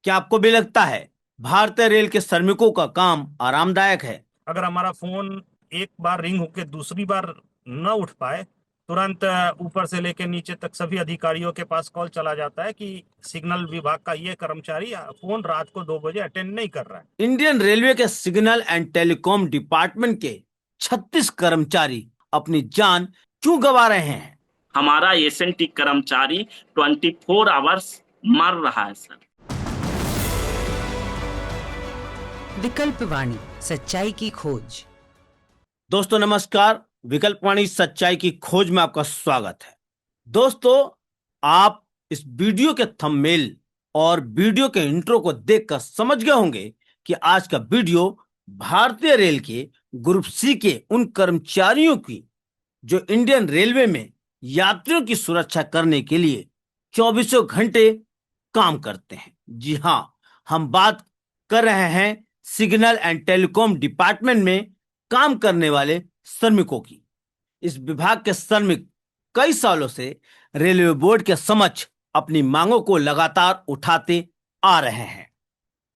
क्या आपको भी लगता है भारतीय रेल के श्रमिकों का काम आरामदायक है? अगर हमारा फोन एक बार रिंग होके दूसरी बार न उठ पाए, तुरंत ऊपर से लेकर नीचे तक सभी अधिकारियों के पास कॉल चला जाता है कि सिग्नल विभाग का ये कर्मचारी फोन रात को 2 बजे अटेंड नहीं कर रहा है। इंडियन रेलवे के सिग्नल एंड टेलीकॉम डिपार्टमेंट के 36 कर्मचारी अपनी जान क्यों गंवा रहे हैं? हमारा एसएनटी कर्मचारी 24 आवर्स मर रहा है सर। विकल्पवाणी, सच्चाई की खोज। दोस्तों नमस्कार, विकल्पवाणी सच्चाई की खोज में आपका स्वागत है। दोस्तों, आप इस वीडियो के थंबनेल और वीडियो के इंट्रो को देखकर समझ गए होंगे कि आज का वीडियो भारतीय रेल के ग्रुप सी के उन कर्मचारियों की जो इंडियन रेलवे में यात्रियों की सुरक्षा करने के लिए चौबीसों घंटे काम करते हैं। जी हाँ, हम बात कर रहे हैं सिग्नल एंड टेलीकॉम डिपार्टमेंट में काम करने वाले श्रमिकों की। इस विभाग के श्रमिक कई सालों से रेलवे बोर्ड के समक्ष अपनी मांगों को लगातार उठाते आ रहे हैं।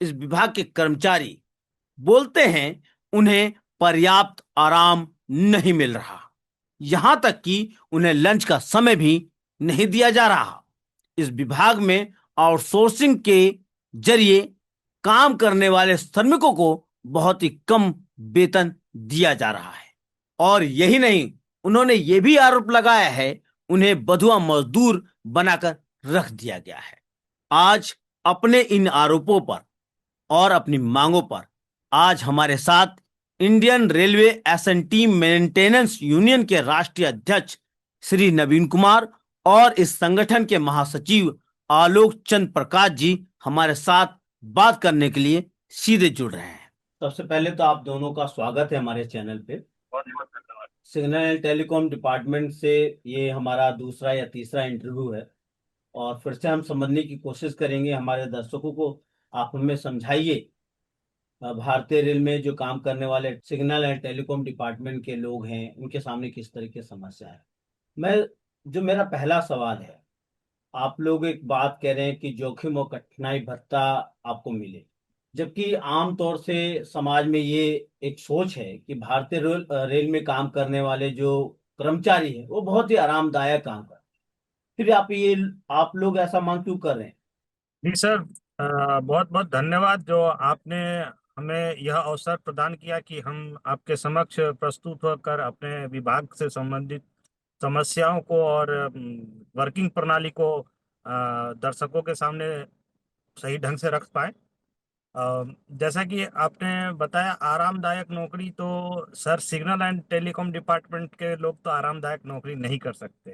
इस विभाग के कर्मचारी बोलते हैं उन्हें पर्याप्त आराम नहीं मिल रहा, यहां तक कि उन्हें लंच का समय भी नहीं दिया जा रहा। इस विभाग में आउटसोर्सिंग के जरिए काम करने वाले श्रमिकों को बहुत ही कम वेतन दिया जा रहा है। और यही नहीं, उन्होंने ये भी आरोप लगाया है उन्हें बधुआ मजदूर बनाकर रख दिया गया है। आज अपने इन आरोपों पर और अपनी मांगों पर आज हमारे साथ इंडियन रेलवे एस&टी मेंटेनेंस यूनियन के राष्ट्रीय अध्यक्ष श्री नवीन कुमार और इस संगठन के महासचिव आलोक चंद प्रकाश जी हमारे साथ बात करने के लिए सीधे जुड़ रहे हैं। सबसे पहले तो आप दोनों का स्वागत है हमारे चैनल पे। बहुत बहुत धन्यवाद। सिग्नल एंड टेलीकॉम डिपार्टमेंट से ये हमारा दूसरा या तीसरा इंटरव्यू है और फिर से हम समझने की कोशिश करेंगे हमारे दर्शकों को। आप हमें समझाइए, भारतीय रेल में जो काम करने वाले सिग्नल एंड टेलीकॉम डिपार्टमेंट के लोग हैं उनके सामने किस तरह की समस्या है। मैं जो मेरा पहला सवाल है, आप लोग एक बात कह रहे हैं कि जोखिम और कठिनाई भत्ता आपको मिले, जबकि आमतौर से समाज में ये एक सोच है कि भारतीय रेल में काम करने वाले जो कर्मचारी हैं वो बहुत ही आरामदायक काम कर, फिर आप लोग ऐसा मांग क्यों कर रहे हैं? जी सर, बहुत बहुत धन्यवाद जो आपने हमें यह अवसर प्रदान किया कि हम आपके समक्ष प्रस्तुत होकर अपने विभाग से संबंधित समस्याओं को और वर्किंग प्रणाली को दर्शकों के सामने सही ढंग से रख पाए। जैसा कि आपने बताया आरामदायक नौकरी, तो sir signal and telecom department के लोग तो आरामदायक नौकरी नहीं कर सकते,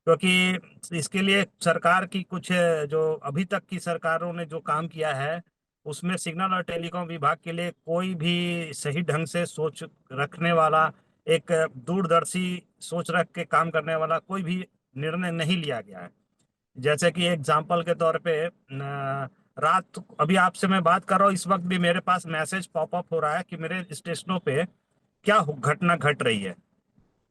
क्योंकि इसके लिए सरकार की कुछ जो अभी तक की सरकारों ने जो काम किया है उसमें सिग्नल और टेलीकॉम विभाग के लिए कोई भी सही ढंग से सोच रखने वाला, एक दूरदर्शी सोच रख के काम करने वाला कोई भी निर्णय नहीं लिया गया है। जैसे कि एग्जाम्पल के तौर पे रात, अभी आपसे मैं बात कर रहा हूँ, इस वक्त भी मेरे पास मैसेज पॉपअप हो रहा है कि मेरे स्टेशनों पे क्या घटना घट रही है।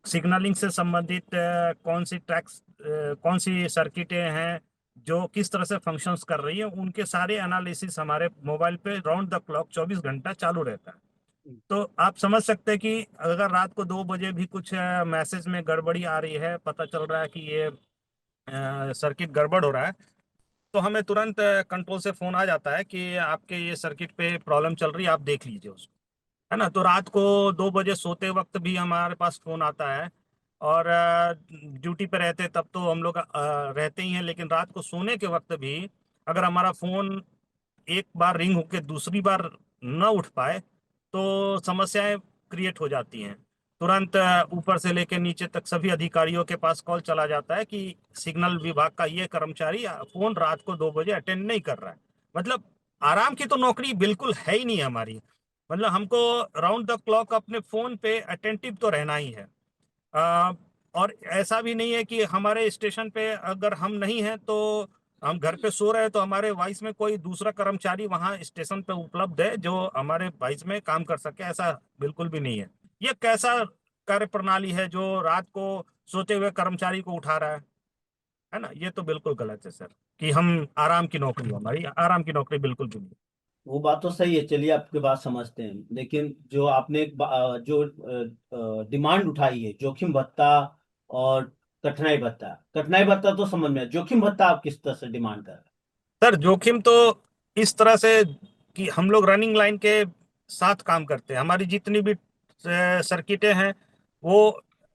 सिग्नलिंग से संबंधित कौन सी ट्रैक्स, कौन सी सर्किटें हैं जो किस तरह से फंक्शंस कर रही है, उनके सारे एनालिसिस हमारे मोबाइल पे राउंड द क्लॉक 24 घंटा चालू रहता है। तो आप समझ सकते हैं कि अगर रात को 2 बजे भी कुछ मैसेज में गड़बड़ी आ रही है, पता चल रहा है कि ये सर्किट गड़बड़ हो रहा है, तो हमें तुरंत कंट्रोल से फोन आ जाता है कि आपके ये सर्किट पे प्रॉब्लम चल रही है, आप देख लीजिए उसको, है ना। तो रात को 2 बजे सोते वक्त भी हमारे पास फोन आता है। और ड्यूटी पे रहते तब तो हम लोग रहते ही हैं, लेकिन रात को सोने के वक्त भी अगर हमारा फोन एक बार रिंग होके दूसरी बार न उठ पाए, तो समस्याएं क्रिएट हो जाती हैं। तुरंत ऊपर से लेकर नीचे तक सभी अधिकारियों के पास कॉल चला जाता है कि सिग्नल विभाग का ये कर्मचारी फोन रात को 2 बजे अटेंड नहीं कर रहा है। मतलब आराम की तो नौकरी बिल्कुल है ही नहीं हमारी। मतलब हमको राउंड द क्लॉक अपने फोन पे अटेंटिव तो रहना ही है। अ, और ऐसा भी नहीं है कि हमारे स्टेशन पे अगर हम नहीं हैं तो हम घर पे सो रहे हैं तो हमारे वाइस में कोई दूसरा कर्मचारी वहां स्टेशन पे उपलब्ध है जो हमारे वाइस में काम कर सके, ऐसा बिल्कुल भी नहीं है। ये कैसा कार्य प्रणाली है जो रात को सोते हुए कर्मचारी को उठा रहा है? है ना। ये तो बिल्कुल गलत है सर, कि हम आराम की नौकरी, हमारी आराम की नौकरी बिल्कुल भी नहीं। वो बात तो सही है, चलिए आपकी बात समझते हैं, लेकिन जो आपने जो डिमांड उठाई है, जोखिम भत्ता और कठिनाई भत्ता। कठिनाई भत्ता तो समझ में है, जोखिम भत्ता आप किस तरह से डिमांड कर रहे सर जोखिम तो इस तरह से कि हम लोग रनिंग लाइन के साथ काम करते हैं। हमारी जितनी भी सर्किटें हैं वो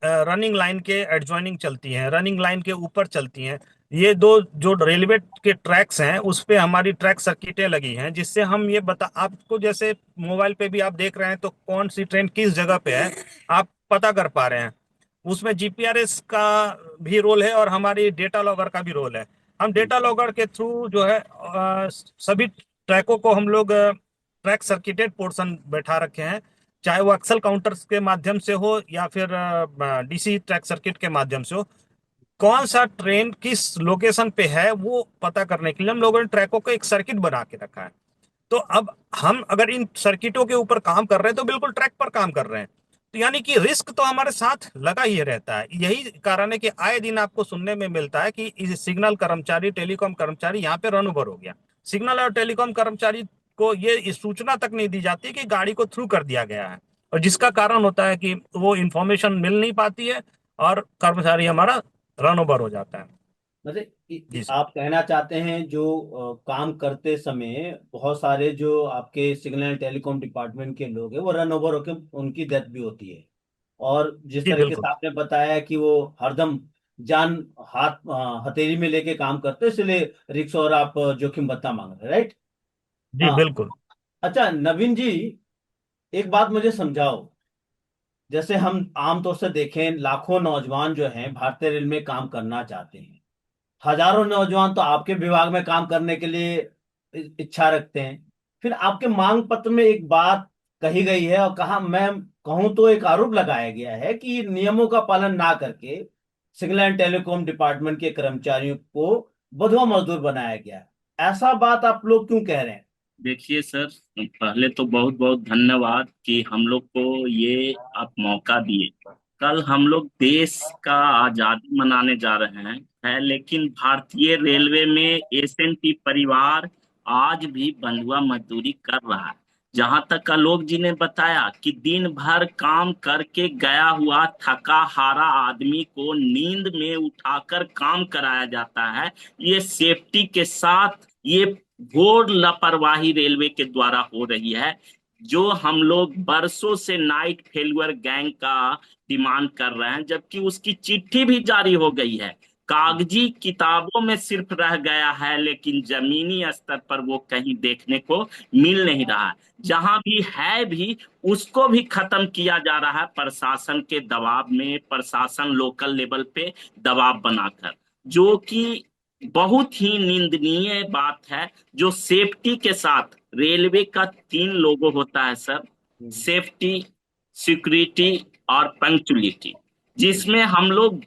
रनिंग लाइन के एडजॉइनिंग चलती हैं, रनिंग लाइन के ऊपर चलती हैं। ये दो जो रेलवे के ट्रैक्स हैं उस पे हमारी ट्रैक सर्किटें लगी हैं, जिससे हम ये बता आपको, जैसे मोबाइल पे भी आप देख रहे हैं तो कौन सी ट्रेन किस जगह पे है आप पता कर पा रहे हैं। उसमें जीपीआरएस का भी रोल है और हमारी डेटा लॉगर का भी रोल है। हम डेटा लॉगर के थ्रू जो है सभी ट्रैकों को हम लोग ट्रैक सर्किटेड पोर्शन बैठा रखे हैं, चाहे वो एक्सल काउंटर्स के माध्यम से हो या फिर डीसी ट्रैक सर्किट के माध्यम से हो। कौन सा ट्रेन किस लोकेशन पे है वो पता करने के लिए हम लोगों ने ट्रैकों का एक सर्किट बना के रखा है। तो अब हम अगर इन सर्किटों के ऊपर काम कर रहे हैं तो बिल्कुल ट्रैक पर काम कर रहे हैं। तो यानी कि रिस्क तो हमारे साथ लगा ही रहता है। यही कारण है कि आए दिन आपको सुनने में मिलता है कि इस सिग्नल कर्मचारी, टेलीकॉम कर्मचारी यहाँ पे रन ओवर हो गया। सिग्नल और टेलीकॉम कर्मचारी को ये इस सूचना तक नहीं दी जाती कि गाड़ी को थ्रू कर दिया गया है, और जिसका कारण होता है कि वो इंफॉर्मेशन मिल नहीं पाती है और कर्मचारी हमारा रन ओवर हो जाता है। मतलब जी सर। आप कहना चाहते हैं जो काम करते समय बहुत सारे जो आपके सिग्नल एंड टेलीकॉम डिपार्टमेंट के लोग हैं वो रन ओवर होकर उनकी डेथ भी होती है, और जिस जी तरीके से बिल्कुल। आपने बताया कि वो हरदम जान हाथ हथेली में लेके काम करते हैं, इसलिए रिक्स और आप जोखिम भत्ता मांग रहे हैं, राइट? जी हाँ। बिल्कुल। अच्छा नवीन जी, एक बात मुझे समझाओ। जैसे हम आमतौर से देखें, लाखों नौजवान जो हैं भारतीय रेल में काम करना चाहते हैं, हजारों नौजवान तो आपके विभाग में काम करने के लिए इच्छा रखते हैं। फिर आपके मांग पत्र में एक बात कही गई है, और कहा, मैं कहूं तो एक आरोप लगाया गया है कि नियमों का पालन ना करके सिग्नल एंड टेलीकॉम डिपार्टमेंट के कर्मचारियों को बंधुआ मजदूर बनाया गया है। ऐसा बात आप लोग क्यों कह रहे हैं? देखिए सर, पहले तो बहुत बहुत धन्यवाद कि हम लोग को ये आप मौका दिए। कल हम लोग देश का आजादी मनाने जा रहे हैं, है, लेकिन भारतीय रेलवे में एसएनटी परिवार आज भी बंधुआ मजदूरी कर रहा है। जहां तक आलोक जी ने बताया कि दिन भर काम करके गया हुआ थका हारा आदमी को नींद में उठाकर काम कराया जाता है, ये सेफ्टी के साथ ये घोर लापरवाही रेलवे के द्वारा हो रही है। जो हम लोग बरसों से नाइट फेल्यूअर गैंग का डिमांड कर रहे हैं, जबकि उसकी चिट्ठी भी जारी हो गई है, कागजी किताबों में सिर्फ रह गया है, लेकिन जमीनी स्तर पर वो कहीं देखने को मिल नहीं रहा है। जहां भी है भी उसको भी खत्म किया जा रहा है प्रशासन के दबाव में, प्रशासन लोकल लेवल पे दबाव बनाकर, जो कि बहुत ही निंदनीय बात है। जो सेफ्टी के साथ रेलवे का तीन लोगो होता है सर, सेफ्टी, सिक्योरिटी और पंक्चुअलिटी, जी। जिसमें हम लोग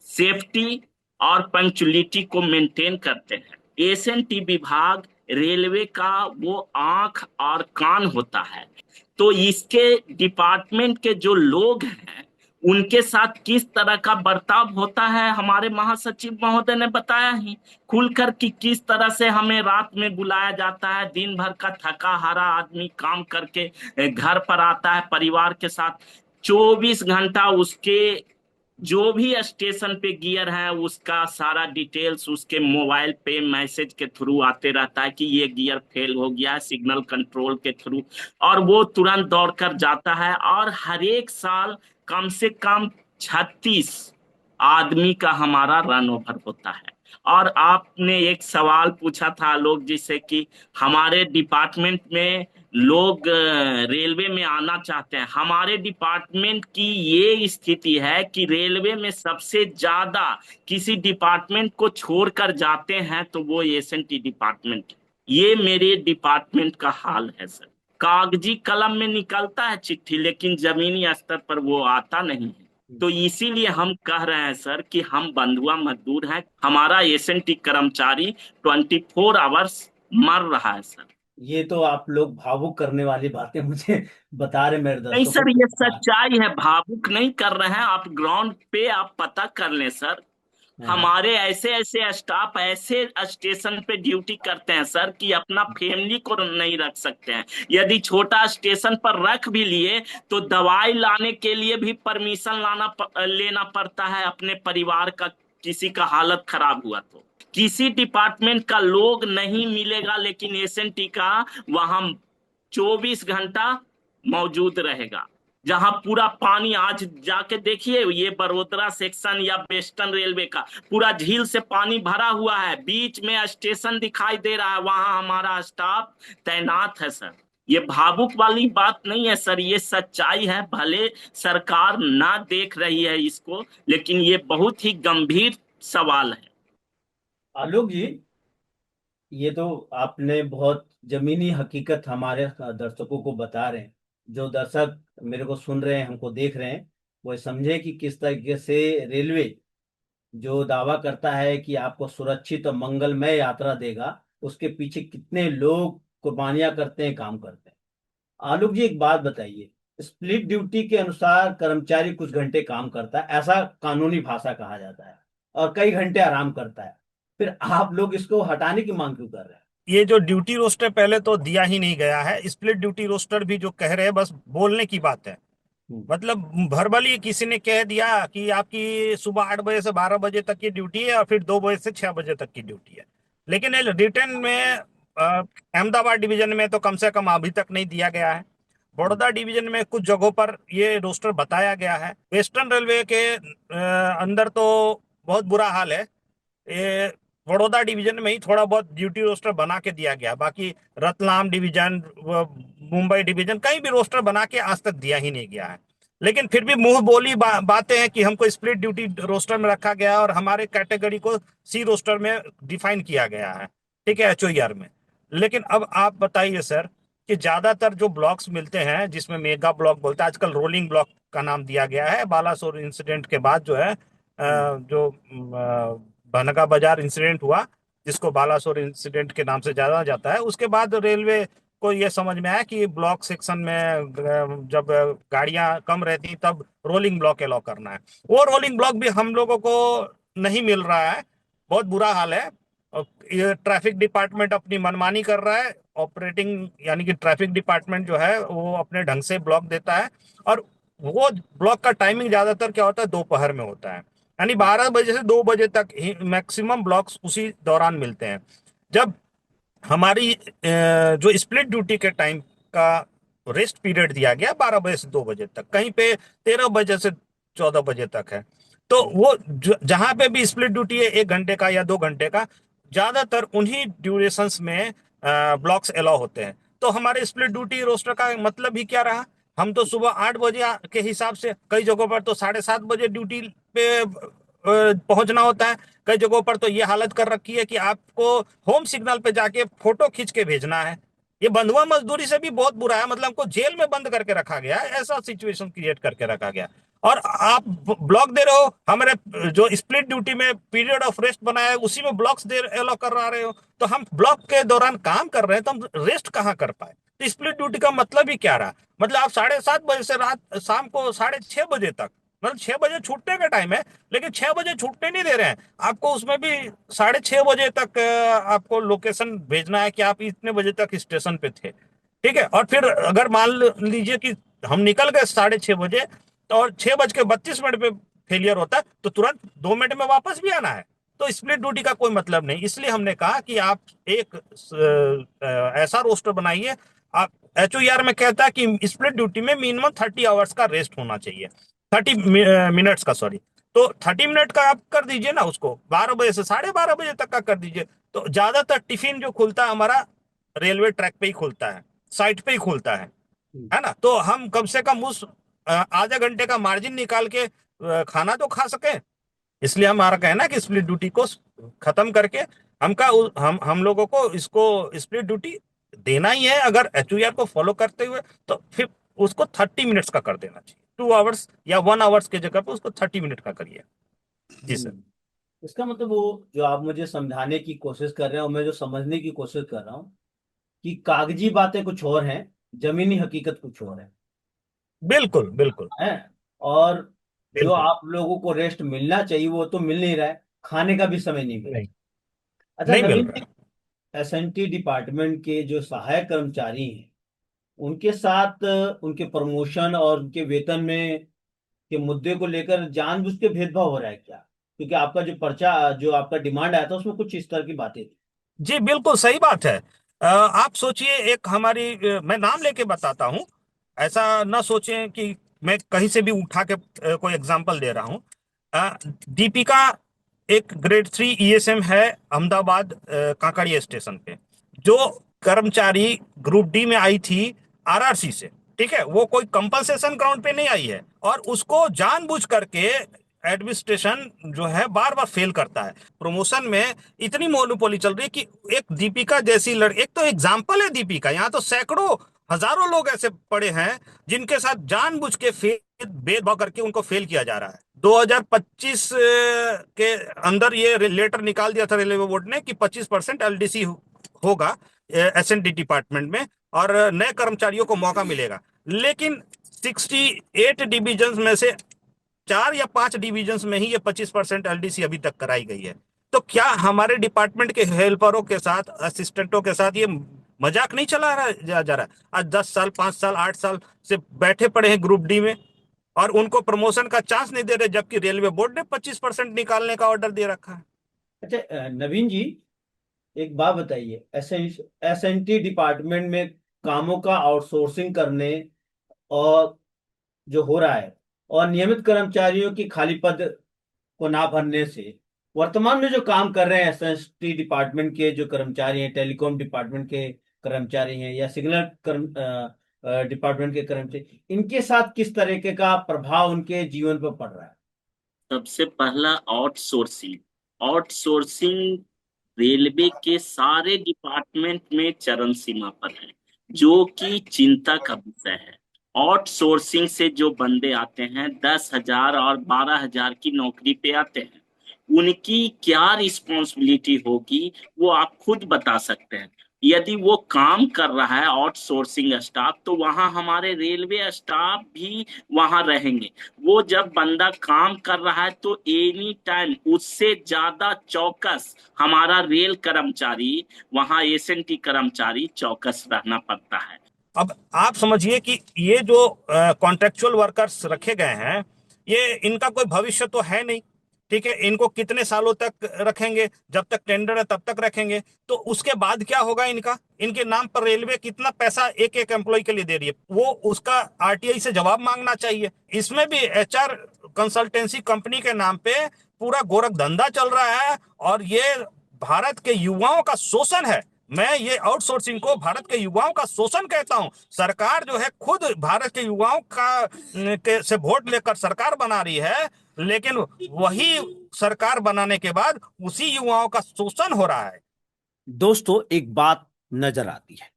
सेफ्टी और पंक्चुअलिटी को मेंटेन करते हैं। एसएनटी विभाग रेलवे का वो आंख और कान होता है। तो इसके डिपार्टमेंट के जो लोग हैं उनके साथ किस तरह का बर्ताव होता है, हमारे महासचिव महोदय ने बताया ही खुलकर कि किस तरह से हमें रात में बुलाया जाता है। दिन भर का थका हारा आदमी काम करके घर पर आता है परिवार के साथ, 24 घंटा उसके जो भी स्टेशन पे गियर है उसका सारा डिटेल्स उसके मोबाइल पे मैसेज के थ्रू आते रहता है कि ये गियर फेल हो गया है, सिग्नल कंट्रोल के थ्रू, और वो तुरंत दौड़कर जाता है। और हर एक साल कम से कम 36 आदमी का हमारा रन ओवर होता है। और आपने एक सवाल पूछा था आलोक जी से कि हमारे डिपार्टमेंट में लोग रेलवे में आना चाहते हैं। हमारे डिपार्टमेंट की ये स्थिति है कि रेलवे में सबसे ज्यादा किसी डिपार्टमेंट को छोड़कर जाते हैं तो वो एसएनटी डिपार्टमेंट है। ये मेरे डिपार्टमेंट का हाल है सर। कागजी कलम में निकलता है चिट्ठी, लेकिन जमीनी स्तर पर वो आता नहीं है। तो इसीलिए हम कह रहे हैं सर कि हम बंधुआ मजदूर हैं, हमारा एसएनटी कर्मचारी 24 आवर्स मर रहा है सर। ये तो आप लोग भावुक करने वाली बातें मुझे बता रहे मेरे नहीं दर्शकों सर, को। ये सच्चाई है, भावुक नहीं कर रहे हैं। आप ग्राउंड पे आप पता कर लें सर। हमारे ऐसे ऐसे स्टाफ ऐसे स्टेशन पे ड्यूटी करते हैं सर कि अपना फैमिली को नहीं रख सकते हैं। यदि छोटा स्टेशन पर रख भी लिए तो दवाई लाने के लिए भी परमिशन लेना पड़ता है अपने परिवार का, किसी का हालत खराब हुआ तो। किसी डिपार्टमेंट का लोग नहीं मिलेगा लेकिन एसएनटी का वहां 24 घंटा मौजूद रहेगा। जहां पूरा पानी, आज जाके देखिए ये बड़ोदरा सेक्शन या वेस्टर्न रेलवे का पूरा झील से पानी भरा हुआ है, बीच में स्टेशन दिखाई दे रहा है, वहां हमारा स्टाफ तैनात है सर। ये भावुक वाली बात नहीं है सर, ये सच्चाई है। भले सरकार ना देख रही है इसको, लेकिन ये बहुत ही गंभीर सवाल है। आलोक जी, ये तो आपने बहुत जमीनी हकीकत हमारे दर्शकों को बता रहे हैं। जो दर्शक मेरे को सुन रहे हैं, हमको देख रहे हैं, वो समझे कि किस तरीके से रेलवे जो दावा करता है कि आपको सुरक्षित और मंगलमय यात्रा देगा, उसके पीछे कितने लोग कुर्बानियां करते हैं, काम करते हैं। आलोक जी, एक बात बताइए, स्प्लिट ड्यूटी के अनुसार कर्मचारी कुछ घंटे काम करता है, ऐसा कानूनी भाषा कहा जाता है, और कई घंटे आराम करता है। फिर आप लोग इसको हटाने की मांग क्यों कर रहे हैं? ये जो ड्यूटी रोस्टर पहले तो दिया ही नहीं गया है, स्प्लिट ड्यूटी रोस्टर भी जो कह रहे हैं बस बोलने की बात है। मतलब भरबली किसी ने कह दिया कि आपकी सुबह 8 बजे से 12 बजे तक की ड्यूटी है और फिर 2 बजे से 6 बजे तक की ड्यूटी है। लेकिन रिटर्न में अहमदाबाद डिवीजन में तो कम से कम अभी तक नहीं दिया गया है। बड़ौदा डिवीजन में कुछ जगहों पर ये रोस्टर बताया गया है। वेस्टर्न रेलवे के अंदर तो बहुत बुरा हाल है। ये बड़ौदा डिवीजन में ही थोड़ा बहुत ड्यूटी रोस्टर बना के दिया गया, बाकी रतलाम डिवीजन, मुंबई डिवीजन कहीं भी रोस्टर बना के आज तक दिया ही नहीं गया है। लेकिन फिर भी मुंह बोली बातें हैं कि हमको स्प्लिट ड्यूटी रोस्टर में रखा गया और हमारे कैटेगरी को सी रोस्टर में डिफाइन किया गया है, ठीक है, एचओईआर में। लेकिन अब आप बताइए सर कि ज्यादातर जो ब्लॉक्स मिलते हैं जिसमें मेगा ब्लॉक बोलते हैं, आजकल रोलिंग ब्लॉक का नाम दिया गया है। बालासोर इंसिडेंट के बाद जो है जो बनगा बाजार इंसिडेंट हुआ, जिसको बालासोर इंसिडेंट के नाम से जाना जाता है, उसके बाद रेलवे को ये समझ में आया कि ब्लॉक सेक्शन में जब गाड़ियां कम रहती तब रोलिंग ब्लॉक अलाउ करना है। वो रोलिंग ब्लॉक भी हम लोगों को नहीं मिल रहा है, बहुत बुरा हाल है। और ये ट्रैफिक डिपार्टमेंट अपनी मनमानी कर रहा है। ऑपरेटिंग यानी कि ट्रैफिक डिपार्टमेंट जो है वो अपने ढंग से ब्लॉक देता है, और वो ब्लॉक का टाइमिंग ज्यादातर क्या होता है, दोपहर में होता है, यानी 12 बजे से 2 बजे तक ही मैक्सिमम ब्लॉक्स उसी दौरान मिलते हैं। जब हमारी जो स्प्लिट ड्यूटी के टाइम का रेस्ट पीरियड दिया गया 12 बजे से 2 बजे तक, कहीं पे 13 बजे से 14 बजे तक है। तो वो जहां पे भी स्प्लिट ड्यूटी है 1 घंटे का या 2 घंटे का, ज्यादातर उन्हीं ड्यूरेशंस में ब्लॉक्स अलाउ होते हैं। तो हमारे स्प्लिट ड्यूटी रोस्टर का मतलब ही क्या रहा? हम तो सुबह 8 बजे के हिसाब से, कई जगहों पर तो 7:30 बजे ड्यूटी पे पहुंचना होता है। कई जगहों पर तो ये हालत कर रखी है कि आपको होम सिग्नल पे जाके फोटो खींच के भेजना है। ये बंधुआ मजदूरी से भी बहुत बुरा है, मतलब हमको जेल में बंद करके रखा गया है, ऐसा सिचुएशन क्रिएट करके रखा गया। और आप ब्लॉक दे रहे हो, हमारे जो स्प्लिट ड्यूटी में पीरियड ऑफ रेस्ट बनाया है उसी में ब्लॉक्स दे अलाउ कर रहे हो। तो हम ब्लॉक के दौरान काम कर रहे हैं तो हम रेस्ट कहाँ कर पाए? तो स्प्लिट ड्यूटी का मतलब ही क्या रहा? मतलब आप 7:30 बजे से रात शाम को 6:30 बजे तक, मतलब 6 बजे छूटने का टाइम है, लेकिन 6 बजे छूटने नहीं दे रहे हैं आपको। उसमें भी 6:30 बजे तक आपको लोकेशन भेजना है कि आप इतने बजे तक स्टेशन पे थे, ठीक है। और फिर अगर मान लीजिए कि हम निकल गए 6:30 बजे, तो और 6:32 पे फेलियर होता है, तो तुरंत 2 मिनट में वापस भी आना है। तो स्प्लिट ड्यूटी का कोई मतलब नहीं। इसलिए हमने कहा कि आप एक ऐसा रोस्टर बनाइए। आप एचओईआर में कहता है कि स्प्लिट ड्यूटी में मिनिमम 30 आवर्स का रेस्ट होना चाहिए, 30 मिनट्स का, सॉरी। तो 30 मिनट का आप कर दीजिए ना, उसको 12 बजे से 12:30 बजे तक का कर दीजिए। तो ज्यादातर टिफिन जो खुलता है हमारा रेलवे ट्रैक पे ही खुलता है, साइट पे ही खुलता है ना। तो हम कम से कम उस आधा घंटे का मार्जिन निकाल के खाना तो खा सके। इसलिए हमारा कहना है कि स्प्लिट ड्यूटी को खत्म करके हम लोगों को इसको स्प्लिट ड्यूटी देना ही है। अगर एचओईआर को फॉलो करते हुए, तो फिर उसको 30 मिनट्स का कर देना चाहिए। 2 आवर्स या 1 आवर्स के जगह पे उसको 30 मिनट का करिए। जी सर। इसका मतलब वो जो आप मुझे समझाने की कोशिश कर रहे हैं और मैं जो समझने की कोशिश कर रहा हूँ कि कागजी बातें कुछ और हैं, जमीनी हकीकत कुछ और बिल्कुल बिल्कुल है। और जो बिल्कुल। आप लोगों को रेस्ट मिलना चाहिए वो तो मिल नहीं रहा है। खाने का भी समय नहीं मिला। नहीं, अच्छा नहीं मिल नवीन रहा जी, है। एसएनटी डिपार्टमेंट के जो सहायक कर्मचारी हैं उनके साथ उनके प्रमोशन और उनके वेतन में के मुद्दे को लेकर जानबूझ के भेदभाव हो रहा है क्या? क्योंकि आपका जो पर्चा, जो आपका डिमांड आया था उसमें कुछ इस तरह की बातें थी। जी बिल्कुल सही बात है। आप सोचिए, एक हमारी मैं नाम लेके बताता हूँ, ऐसा ना सोचें कि मैं कहीं से भी उठा के कोई एग्जांपल दे रहा हूँ। दीपिका एक ग्रेड 3 ईएसएम है, अहमदाबाद कांकड़िया स्टेशन पे। जो कर्मचारी ग्रुप डी में आई थी आरआरसी से, ठीक है, वो कोई कंपनसेशन ग्राउंड पे नहीं आई है, और उसको जानबूझ करके एडमिनिस्ट्रेशन जो है बार बार फेल करता है। प्रमोशन में इतनी मोनोपोली चल रही है कि एक दीपिका जैसी लड़की, एक तो एग्जाम्पल है दीपिका, यहाँ तो सैकड़ों हजारों लोग ऐसे पड़े हैं जिनके साथ जानबूझ के फेल, भेदभाव करके उनको फेल किया जा रहा है। 2025 के अंदर ये लेटर निकाल दिया था रेलवे बोर्ड ने कि 25% एलडीसी होगा एसएनडी डिपार्टमेंट में, और नए कर्मचारियों को मौका मिलेगा। लेकिन 68 डिविजन में से 4 या 5 डिविजन में ही ये 25% एलडीसी अभी तक कराई गई है। तो क्या हमारे डिपार्टमेंट के हेल्परों के साथ, असिस्टेंटों के साथ ये मजाक नहीं चला रहा जा रहा है? आज 10 साल, 5 साल, 8 साल से बैठे पड़े हैं ग्रुप डी में, और उनको प्रमोशन का चांस नहीं दे रहे, जबकि रेलवे बोर्ड ने 25% निकालने का ऑर्डर दे रखा है। अच्छा नवीन जी, एक बात बताइए, एसएनटी डिपार्टमेंट में कामों का आउटसोर्सिंग करने और जो हो रहा है और नियमित कर्मचारियों की खाली पद को ना भरने से वर्तमान में जो काम कर रहे हैं एसएसटी डिपार्टमेंट के जो कर्मचारी हैं, टेलीकॉम डिपार्टमेंट के कर्मचारी हैं या सिग्नल डिपार्टमेंट के कर्मचारी, इनके साथ किस तरीके का प्रभाव उनके जीवन पर पड़ रहा है? सबसे पहला आउटसोर्सिंग। आउटसोर्सिंग रेलवे के सारे डिपार्टमेंट में चरम सीमा पर है, जो कि चिंता का विषय है। आउटसोर्सिंग से जो बंदे आते हैं 10,000 और 12,000 की नौकरी पे आते हैं, उनकी क्या रिस्पॉन्सिबिलिटी होगी वो आप खुद बता सकते हैं। यदि वो काम कर रहा है आउटसोर्सिंग स्टाफ, तो वहां हमारे रेलवे स्टाफ भी वहां रहेंगे। वो जब बंदा काम कर रहा है तो एनी टाइम उससे ज्यादा चौकस हमारा रेल कर्मचारी, वहां एसएनटी कर्मचारी चौकस रहना पड़ता है। अब आप समझिए कि ये जो कॉन्ट्रेक्चुअल वर्कर्स रखे गए हैं, ये इनका कोई भविष्य तो है नहीं, ठीक है। इनको कितने सालों तक रखेंगे? जब तक टेंडर है तब तक रखेंगे। तो उसके बाद क्या होगा इनका? इनके नाम पर रेलवे कितना पैसा एक एक एम्प्लॉय के लिए दे रही है, वो उसका आरटीआई से जवाब मांगना चाहिए। इसमें भी एचआर कंसल्टेंसी कंपनी के नाम पे पूरा गोरख धंधा चल रहा है, और ये भारत के युवाओं का शोषण है। मैं ये आउटसोर्सिंग को भारत के युवाओं का शोषण कहता हूं। सरकार जो है खुद भारत के युवाओं से वोट लेकर सरकार बना रही है, लेकिन वही सरकार बनाने के बाद उसी युवाओं का शोषण हो रहा है। दोस्तों, एक बात नजर आती है,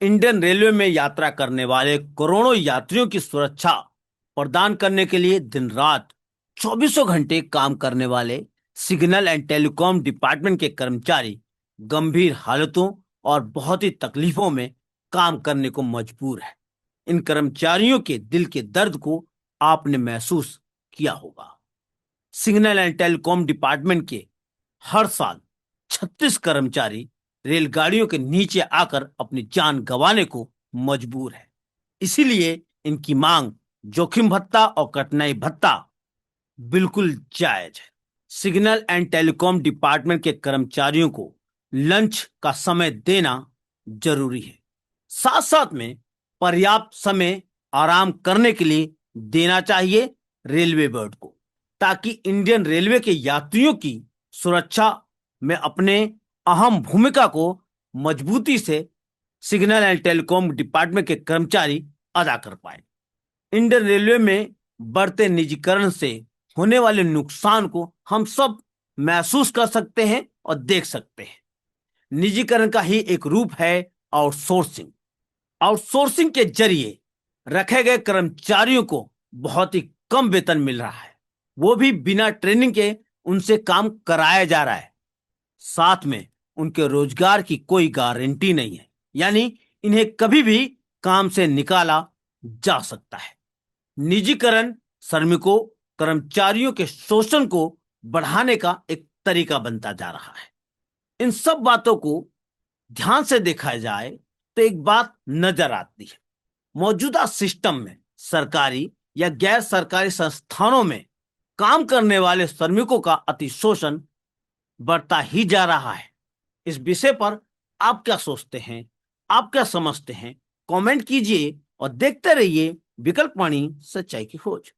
इंडियन रेलवे में यात्रा करने वाले करोड़ों यात्रियों की सुरक्षा प्रदान करने के लिए दिन रात चौबीसों घंटे काम करने वाले सिग्नल एंड टेलीकॉम डिपार्टमेंट के कर्मचारी गंभीर हालतों और बहुत ही तकलीफों में काम करने को मजबूर है। इन कर्मचारियों के दिल के दर्द को आपने महसूस किया होगा। सिग्नल एंड टेलीकॉम डिपार्टमेंट के हर साल 36 कर्मचारी रेलगाड़ियों के नीचे आकर अपनी जान गंवाने को मजबूर है। इसीलिए इनकी मांग जोखिम भत्ता और कठिनाई भत्ता बिल्कुल जायज है। सिग्नल एंड टेलीकॉम डिपार्टमेंट के कर्मचारियों को लंच का समय देना जरूरी है। साथ साथ में पर्याप्त समय आराम करने के लिए देना चाहिए रेलवे बोर्ड को, ताकि इंडियन रेलवे के यात्रियों की सुरक्षा में अपने अहम भूमिका को मजबूती से सिग्नल एंड टेलीकॉम डिपार्टमेंट के कर्मचारी अदा कर पाए। इंडियन रेलवे में बढ़ते निजीकरण से होने वाले नुकसान को हम सब महसूस कर सकते हैं और देख सकते हैं। निजीकरण का ही एक रूप है आउटसोर्सिंग। आउटसोर्सिंग के जरिए रखे गए कर्मचारियों को बहुत ही कम वेतन मिल रहा है, वो भी बिना ट्रेनिंग के उनसे काम कराया जा रहा है। साथ में उनके रोजगार की कोई गारंटी नहीं है, यानी इन्हें कभी भी काम से निकाला जा सकता है। निजीकरण श्रमिकों, कर्मचारियों के शोषण को बढ़ाने का एक तरीका बनता जा रहा है। इन सब बातों को ध्यान से देखा जाए तो एक बात नजर आती है, मौजूदा सिस्टम में सरकारी या गैर सरकारी संस्थानों में काम करने वाले श्रमिकों का अतिशोषण बढ़ता ही जा रहा है। इस विषय पर आप क्या सोचते हैं, आप क्या समझते हैं? कमेंट कीजिए और देखते रहिए विकल्प वाणी सच्चाई की खोज।